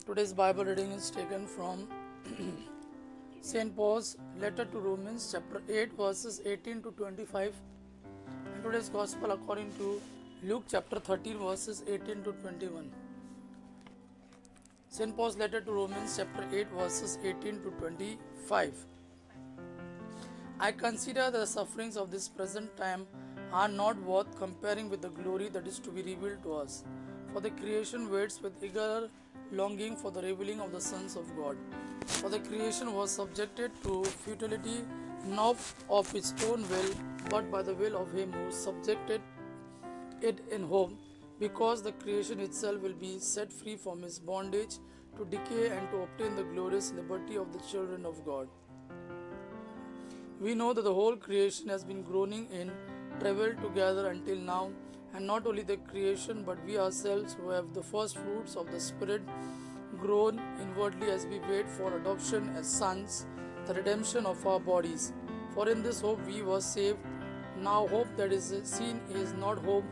Today's Bible reading is taken from St. Paul's letter to Romans, chapter 8, verses 18 to 25. And today's Gospel according to Luke, chapter 13, verses 18 to 21. St. Paul's letter to Romans, chapter 8, verses 18 to 25. I consider the sufferings of this present time are not worth comparing with the glory that is to be revealed to us. For the creation waits with eager longing for the revealing of the sons of God. For the creation was subjected to futility, not of its own will, but by the will of him who subjected it in hope, because the creation itself will be set free from its bondage to decay and to obtain the glorious liberty of the children of God. We know that the whole creation has been groaning in travail together until now, and not only the creation, but we ourselves who have the first fruits of the Spirit groan inwardly as we wait for adoption as sons, the redemption of our bodies. For in this hope we were saved. Now hope that is seen is not hope,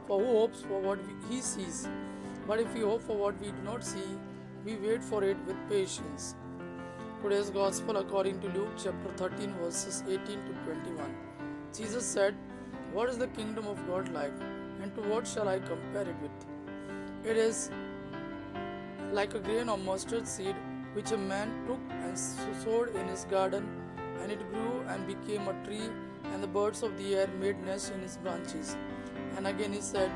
for who hopes for what he sees? But if we hope for what we do not see, we wait for it with patience. Today's Gospel according to Luke chapter 13 verses 18 to 21. Jesus said, "What is the kingdom of God like, and to what shall I compare it with? It is like a grain of mustard seed which a man took and sowed in his garden, and it grew and became a tree, and the birds of the air made nests in its branches." And again he said,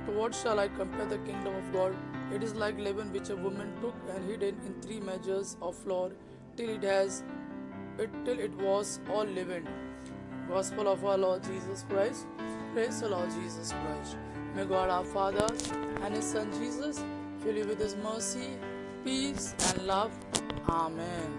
"To what shall I compare the kingdom of God? It is like leaven which a woman took and hid in 3 measures of flour till it was all leavened." Gospel of our Lord Jesus Christ. Praise the Lord Jesus Christ. May God our Father and His Son Jesus fill you with His mercy, peace, and love. Amen.